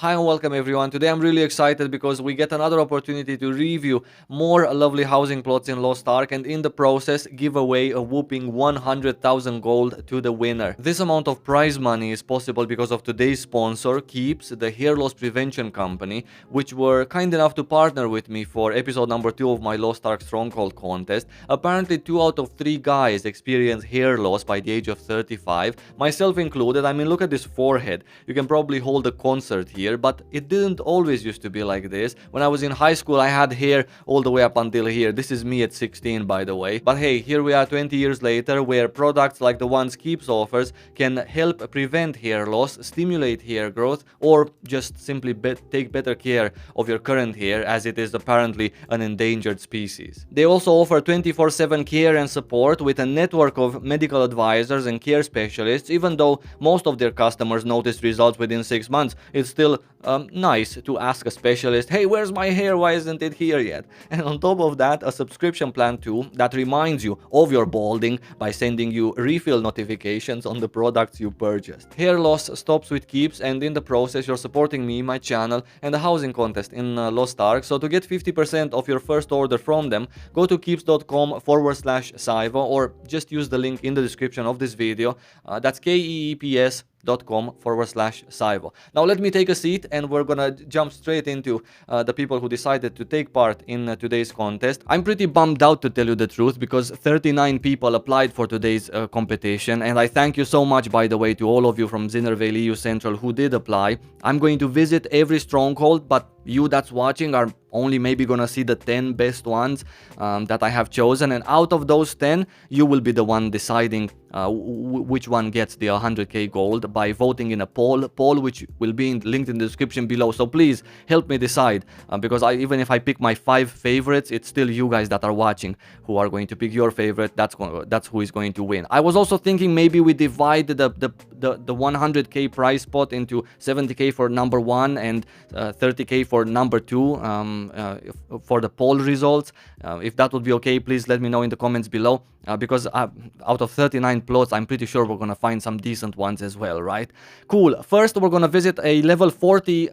Hi and welcome everyone. Today I'm really excited because we get another opportunity to review more lovely housing plots in Lost Ark and in the process give away a whooping 100,000 gold to the winner. This amount of prize money is possible because of today's sponsor, Keeps, the hair loss prevention company, which were kind enough to partner with me for episode number 2 of my Lost Ark Stronghold contest. Apparently 2 out of 3 guys experience hair loss by the age of 35, myself included. I mean, look at this forehead. You can probably hold a concert here. But it didn't always used to be like this. When I was in high school, I had hair all the way up until here. This is me at 16, by the way. But hey, here we are 20 years later, where products like the ones Keeps offers can help prevent hair loss, stimulate hair growth, or just simply take better care of your current hair, as it is apparently an endangered species. They also offer 24/7 care and support with a network of medical advisors and care specialists. Even though most of their customers notice results within 6 months, it's still nice to ask a specialist, hey, where's my hair? Why isn't it here yet? And on top of that, a subscription plan too that reminds you of your balding by sending you refill notifications on the products you purchased. Hair loss stops with Keeps, and in the process you're supporting me, my channel, and the housing contest in Lost Ark. So to get 50% of your first order from them, go to keeps.com/Saivo or just use the link in the description of this video. That's keeps.com/Saivo. Now let me take a seat and we're gonna jump straight into the people who decided to take part in today's contest. I'm pretty bummed out, to tell you the truth, because 39 people applied for today's competition, and I thank you so much, by the way, to all of you from Zinnervale EU Central who did apply. I'm going to visit every stronghold, but you that's watching are only maybe gonna see the 10 best ones that I have chosen, and out of those 10 you will be the one deciding which one gets the 100k gold by voting in a poll which will be linked in the description below. So please help me decide, because even if I pick my 5 favorites, it's still you guys that are watching who are going to pick your favorite. That's who is going to win. I was also thinking maybe we divide the 100k prize pot into 70k for number 1 and 30k for number 2 for the poll results. If that would be okay, please let me know in the comments below, because out of 39 plots, I'm pretty sure we're gonna find some decent ones as well, right? Cool. First, we're gonna visit a level 40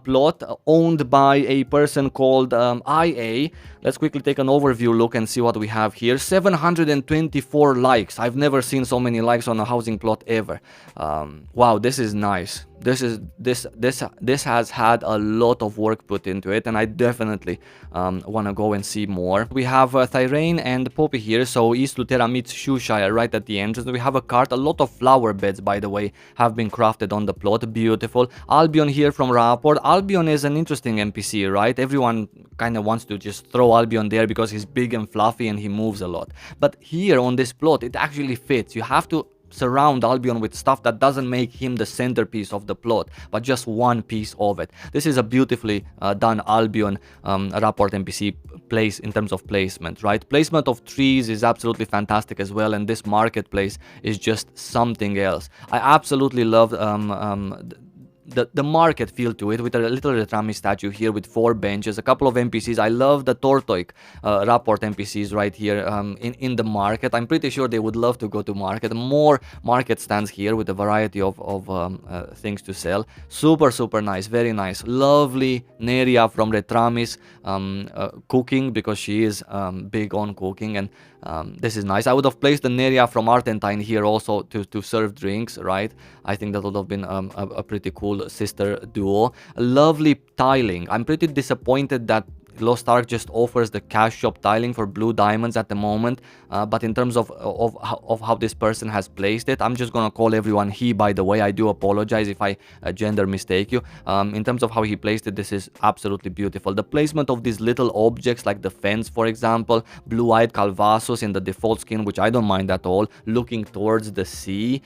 plot owned by a person called IA. Let's quickly take an overview look and see what we have here. 724 likes. I've never seen so many likes on a housing plot ever. Wow, this is nice. This has had a lot of work put into it, and I definitely want to go and see more. We have Thyrane and Poppy here, so East Lutera meets Shoeshire right at the entrance. We have a cart. A lot of flower beds, by the way, have been crafted on the plot. Beautiful. Albion here from Rapport. Albion is an interesting NPC, right? Everyone kind of wants to just throw Albion there because he's big and fluffy and he moves a lot. But here on this plot, it actually fits. You have to surround Albion with stuff that doesn't make him the centerpiece of the plot, but just one piece of it. This is a beautifully done Albion Rapport NPC place in terms of placement, right? Placement of trees is absolutely fantastic as well, and this marketplace is just something else. I absolutely love the market feel to it, with a little Retrami statue here with 4 benches, a couple of NPCs. I love the Tortoik Rapport NPCs right here in the market. I'm pretty sure they would love to go to market. More market stands here with a variety of things to sell. Super nice, very nice. Lovely Neria from Retramis cooking, because she is big on cooking, and this is nice. I would have placed the Neria from Argentine here also to serve drinks, right? I think that would have been a pretty cool sister duo. Lovely tiling. I'm pretty disappointed that Lost Ark just offers the cash shop tiling for blue diamonds at the moment, but in terms of how this person has placed it, I'm just gonna call everyone he, by the way. I do apologize if I gender mistake you. In terms of how he placed it, this is absolutely beautiful. The placement of these little objects like the fence, for example, blue-eyed Calvasos in the default skin, which I don't mind at all, looking towards the sea.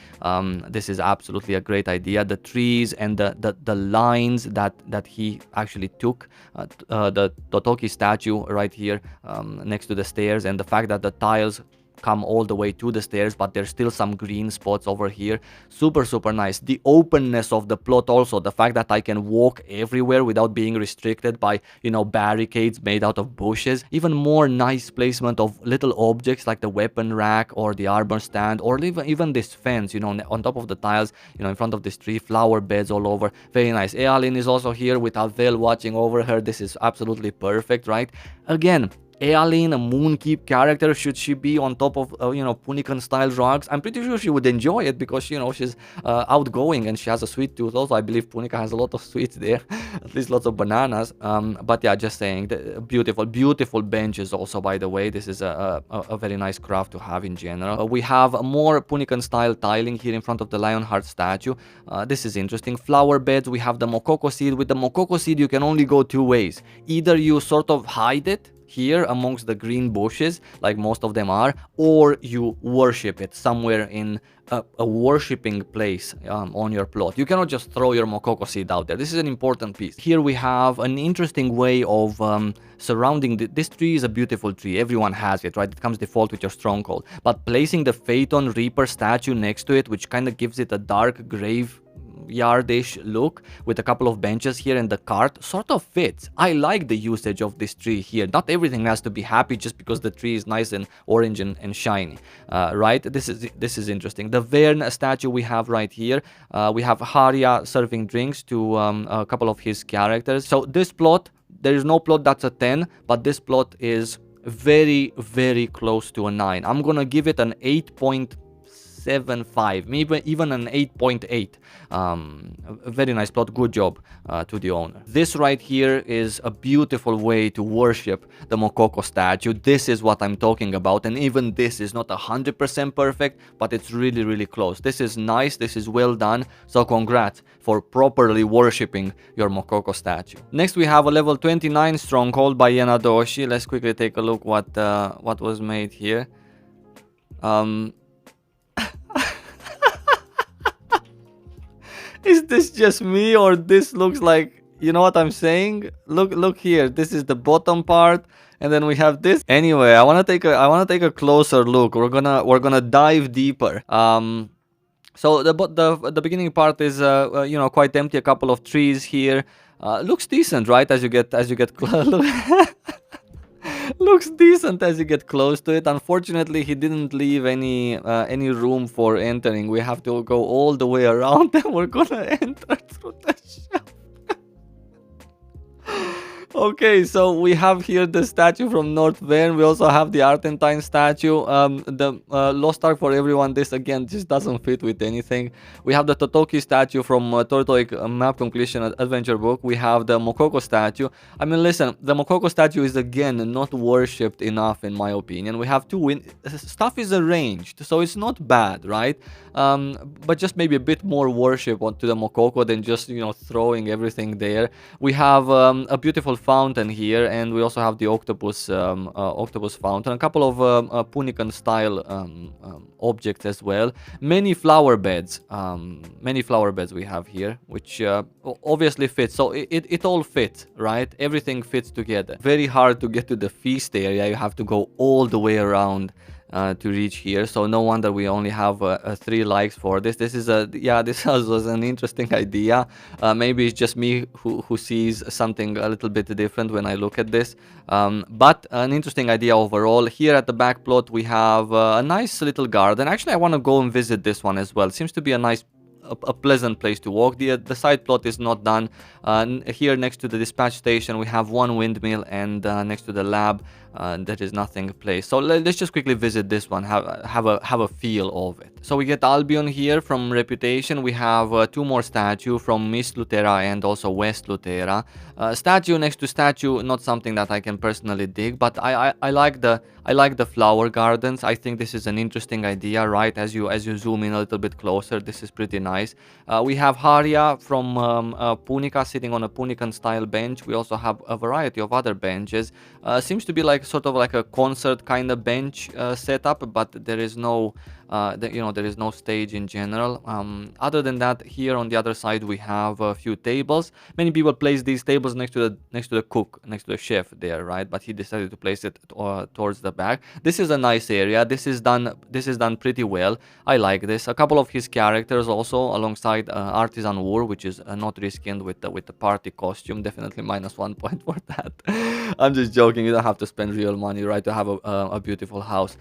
This is absolutely a great idea. The trees and the lines that he actually took, the Totoki statue right here next to the stairs, and the fact that the tiles come all the way to the stairs, but there's still some green spots over here. Super nice. The openness of the plot also, the fact that I can walk everywhere without being restricted by, you know, barricades made out of bushes. Even more nice placement of little objects like the weapon rack or the armor stand, or even this fence, you know, on top of the tiles, you know, in front of this tree, flower beds all over. Very nice. Ealin is also here with Alvel watching over her. This is absolutely perfect, right? Again, Ealin, a Moonkeep character, should she be on top of, you know, Punican-style rugs? I'm pretty sure she would enjoy it because, you know, she's outgoing and she has a sweet tooth. Also, I believe Punica has a lot of sweets there, at least lots of bananas. But yeah, just saying, beautiful benches also, by the way. This is a very nice craft to have in general. We have more Punican-style tiling here in front of the Lionheart statue. This is interesting. Flower beds, we have the Mokoko seed. With the Mokoko seed, you can only go two ways. Either you sort of hide it here amongst the green bushes, like most of them are, or you worship it somewhere in a worshipping place on your plot. You cannot just throw your Mokoko seed out there. This is an important piece. Here we have an interesting way of surrounding this tree. Is a beautiful tree. Everyone has it, right? It comes default with your stronghold. But placing the Phaeton Reaper statue next to it, which kind of gives it a dark grave yardish look with a couple of benches here and the cart, sort of fits. I like the usage of this tree here. Not everything has to be happy just because the tree is nice and orange and shiny, right? This is interesting. The Vern statue we have right here. We have Haria serving drinks to a couple of his characters. So this plot, there is no plot that's a 10, but this plot is very close to a 9. I'm gonna give it an 8.75, maybe even an 8.8. A very nice plot. Good job to the owner. This right here is a beautiful way to worship the Mokoko statue. This is what I'm talking about, and even this is not 100% perfect, but it's really close. This is nice. This is well done. So congrats for properly worshipping your Mokoko statue. Next we have a level 29 stronghold by Yenaldoshi. Let's quickly take a look what was made here. Is this just me, or this looks like, you know what I'm saying? Look here. This is the bottom part, and then we have this. Anyway, I wanna take a closer look. We're gonna dive deeper. So the beginning part is you know, quite empty. A couple of trees here. Looks decent, right? As you get close. Looks decent as you get close to it. Unfortunately, he didn't leave any room for entering. We have to go all the way around, and we're gonna enter through the shelf. Okay, so we have here the statue from North Vern. We also have the Argentine statue. The Lost Ark for everyone. This again just doesn't fit with anything. We have the Totoki statue from Tortoise Map Completion Adventure Book. We have the Mokoko statue. I mean, listen, the Mokoko statue is again not worshipped enough in my opinion. We have stuff is arranged, so it's not bad, right? But just maybe a bit more worship onto the Mokoko than just, you know, throwing everything there. We have a beautiful fountain here, and we also have the octopus fountain, a couple of Punican style objects as well. Many flower beds we have here, which obviously fits. So it all fits, right? Everything fits together. Very hard to get to the feast area. You have to go all the way around to reach here, so no wonder we only have 3 likes for this. This was an interesting idea. Maybe it's just me who sees something a little bit different when I look at this, but an interesting idea overall. Here at the back plot we have a nice little garden. Actually, I want to go and visit this one as well. It seems to be a nice, a pleasant place to walk. The side plot is not done. Here next to the dispatch station we have 1 windmill, and next to the lab there is nothing placed. So let's just quickly visit this one, have a feel of it. So we get Albion here from Reputation. We have 2 more statue from East Lutera and also West Lutera. Statue next to statue, not something that I can personally dig, but I like the flower gardens. I think this is an interesting idea, right? As you zoom in a little bit closer, this is pretty nice. We have Haria from Punica sitting on a Punican style bench. We also have a variety of other benches. Seems to be like sort of like a concert kind of bench setup, but there is no You know, there is no stage in general. Other than that, here on the other side we have a few tables. Many people place these tables next to the cook, next to the chef there, right? But he decided to place it towards the back. This is a nice area. This is done pretty well. I like this. A couple of his characters also alongside Artisan War, which is not reskinned with the party costume. Definitely -1 point for that. I'm just joking. You don't have to spend real money, right, to have a beautiful house.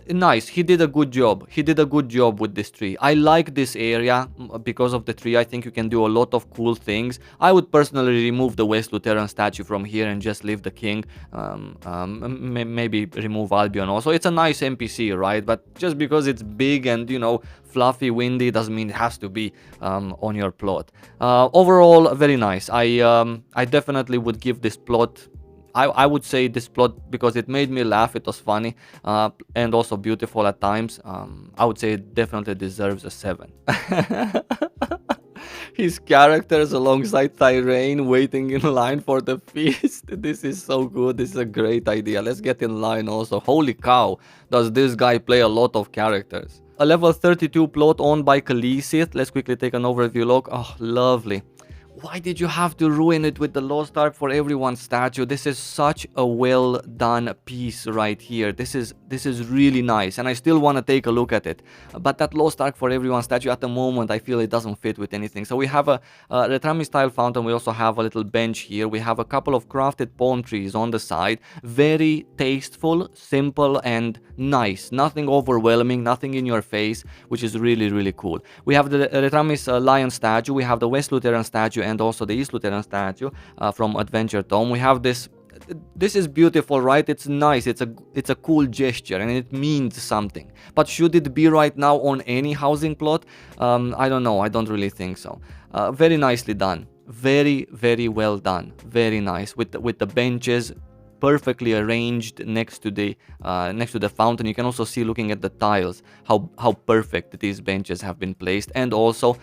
Nice. He did a good job. He did a good job with this tree. I like this area because of the tree. I think you can do a lot of cool things. I would personally remove the West Lutheran statue from here and just leave the king. Maybe remove Albion also. It's a nice NPC, right? But just because it's big and, you know, fluffy, windy, doesn't mean it has to be on your plot. Overall, very nice. I definitely would give this plot, I would say this plot, because it made me laugh, it was funny, and also beautiful at times. I would say it definitely deserves a 7. His characters alongside Tyrain waiting in line for the feast. This is so good. This is a great idea. Let's get in line also. Holy cow, does this guy play a lot of characters. A level 32 plot owned by Khaleesith. Let's quickly take an overview look. Oh, lovely. Why did you have to ruin it with the Lost Ark for Everyone statue? This is such a well done piece right here. This is really nice, and I still want to take a look at it. But that Lost Ark for Everyone statue at the moment, I feel it doesn't fit with anything. So we have a Retrami style fountain. We also have a little bench here. We have a couple of crafted palm trees on the side. Very tasteful, simple, and nice. Nothing overwhelming, nothing in your face, which is really, really cool. We have the Retramis lion statue. We have the West Lutheran statue and also the East Lutheran statue from Adventure Tome. We have this. This is beautiful, right? It's nice. It's a cool gesture and it means something. But should it be right now on any housing plot? I don't know. I don't really think so. Very nicely done. Very, very well done. Very nice with the benches perfectly arranged next to the fountain. You can also see, looking at the tiles, how perfect these benches have been placed, and also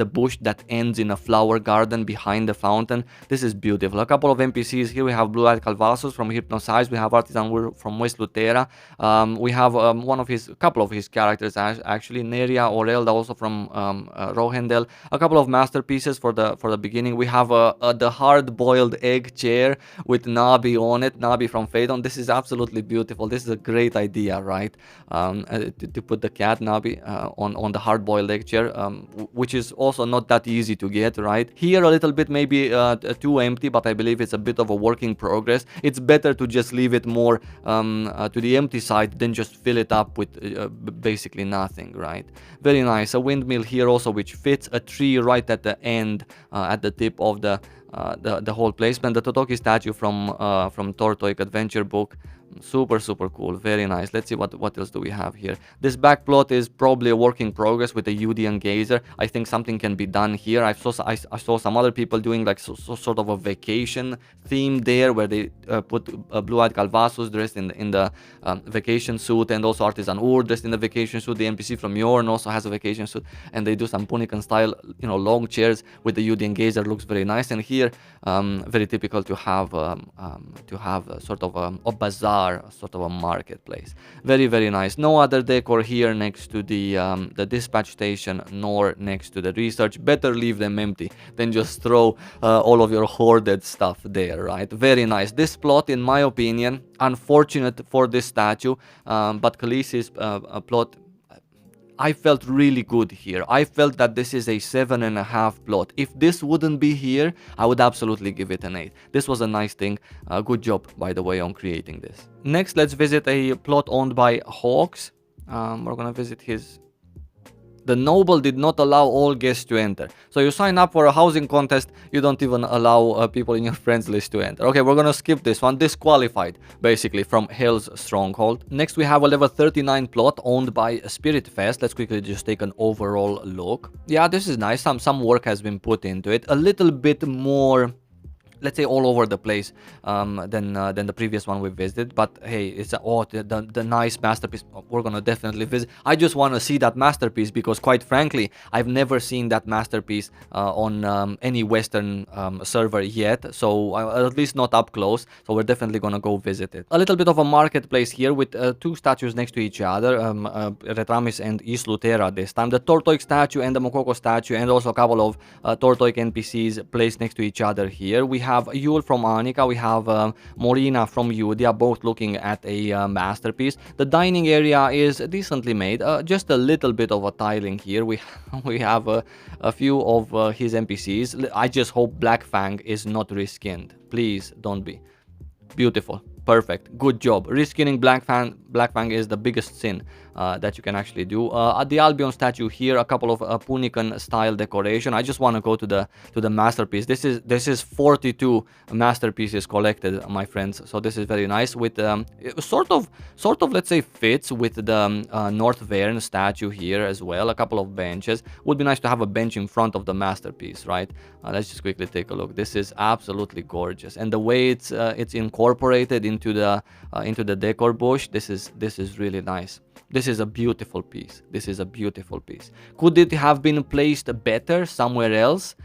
the bush that ends in a flower garden behind the fountain. This is beautiful. A couple of NPCs here. We have Blue-Eyed Calvasus from Hypnosize. We have Artisan from West Lutera. We have couple of his characters actually, Neria Orelda also from Rohendel. A couple of masterpieces for the beginning. We have the hard-boiled egg chair with Nabi on it. Nabi from Phaedon. This is absolutely beautiful. This is a great idea, right? To put the cat Nabi on the hard-boiled egg chair, which is also not that easy to get, right? Here a little bit maybe too empty, but I believe it's a bit of a work in progress. It's better to just leave it more to the empty side than just fill it up with basically nothing, right? Very nice. A windmill here also, which fits. A tree right at the end, at the tip of the whole placement. The Totoki statue from Tortoik Adventure book. Super cool. Very nice. Let's see what else do we have here. This back plot is probably a work in progress with the Udian Gazer. I think something can be done here. I saw some other people doing like sort of a vacation theme there, where they put Blue-Eyed Calvasus dressed in the vacation suit, and also Artisan Ur dressed in the vacation suit. The NPC from Yorn also has a vacation suit, and they do some Punican style, long chairs with the Udian Gazer. Looks very nice. And here, very typical to have sort of a bazaar, sort of a marketplace. Very nice. No other decor here next to the dispatch station, nor next to the research. Better leave them empty than just throw all of your hoarded stuff there, right? Very nice. This plot, in my opinion, unfortunate for this statue, but Khaleesith's plot, I felt really good here. I felt that this is a 7.5 plot. If this wouldn't be here, I would absolutely give it an 8. This was a nice thing. Good job, by the way, on creating this. Next, let's visit a plot owned by Hawks. We're gonna visit his... The noble did not allow all guests to enter. So you sign up for a housing contest, you don't even allow people in your friends list to enter. Okay, we're gonna skip this one. Disqualified, basically, from Hell's Stronghold. Next, we have a level 39 plot owned by Spiritfest. Let's quickly just take an overall look. Yeah, this is nice. Some work has been put into it. A little bit more let's say all over the place than the previous one we visited. But hey, it's the nice masterpiece. We're gonna definitely visit. I just want to see that masterpiece because, quite frankly, I've never seen that masterpiece on any Western server yet, so at least not up close. So we're definitely gonna go visit it. A little bit of a marketplace here with two statues next to each other, Retramis and Islutera this time. The Tortoik statue and the Mokoko statue, and also a couple of Tortoik NPCs placed next to each other here. We have Yul from Anika, we have Morina from Yudia, both looking at a masterpiece. The dining area is decently made, just a little bit of a tiling here. We have a few of his NPCs. I just hope Black Fang is not reskinned. Please don't be. Beautiful. Perfect. Good job. Reskinning Black Fang is the biggest sin that you can actually do. At the Albion statue here, a couple of Punican style decoration. I just want to go to the masterpiece. This is 42 masterpieces collected, my friends. So this is very nice. With sort of let's say fits with the North Verne statue here as well. A couple of benches. Would be nice to have a bench in front of the masterpiece, right? Let's just quickly take a look. This is absolutely gorgeous, and the way it's incorporated into the decor bush, this is really nice. This is a beautiful piece. This is a beautiful piece. Could it have been placed better somewhere else?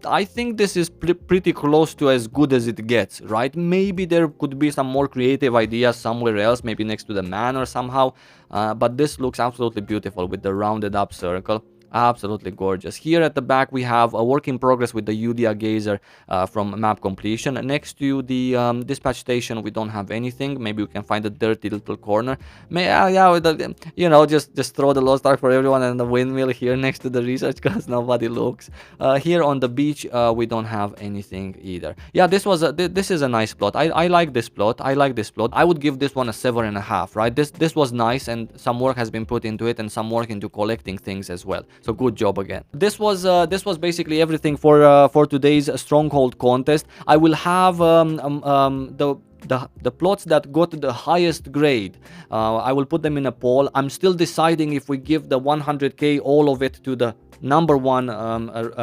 I think this is pretty close to as good as it gets, right? Maybe there could be some more creative ideas somewhere else, maybe next to the man or somehow, but this looks absolutely beautiful with the rounded up circle. Absolutely gorgeous. Here at the back we have a work in progress with the Yudia Gazer from map completion. Next to the dispatch station we don't have anything. Maybe we can find a dirty little corner. You know, just throw the Lost Ark for everyone and the windmill here next to the research because nobody looks. Here on the beach we don't have anything either. Yeah, this is a nice plot. I like this plot. I like this plot. I would give this one a 7.5, right? This was nice, and some work has been put into it and some work into collecting things as well. So good job again. This was basically everything for today's Stronghold contest. I will have the plots that got the highest grade. I will put them in a poll. I'm still deciding if we give the 100k all of it to the #1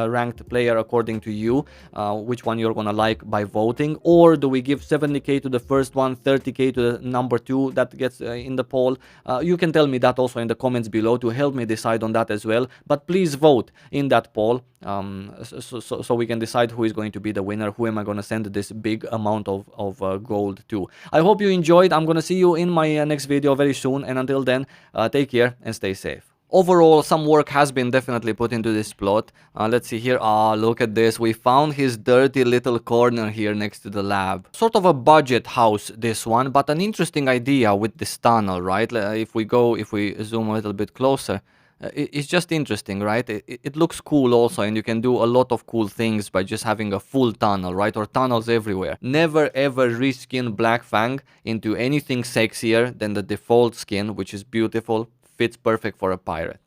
ranked player according to you, which one you're gonna like by voting, or do we give 70k to the first one, 30k to the #2 that gets in the poll. You can tell me that also in the comments below to help me decide on that as well, but please vote in that poll so we can decide who is going to be the winner, who am I going to send this big amount of gold to. I hope you enjoyed. I'm going to see you in my next video very soon, and until then, take care and stay safe. Overall, some work has been definitely put into this plot. Let's see here. Look at this. We found his dirty little corner here next to the lab. Sort of a budget house, this one, but an interesting idea with this tunnel, right? If we zoom a little bit closer, it's just interesting, right? It looks cool also, and you can do a lot of cool things by just having a full tunnel, right? Or tunnels everywhere. Never ever reskin Black Fang into anything sexier than the default skin, which is beautiful. Fits perfect for a pirate.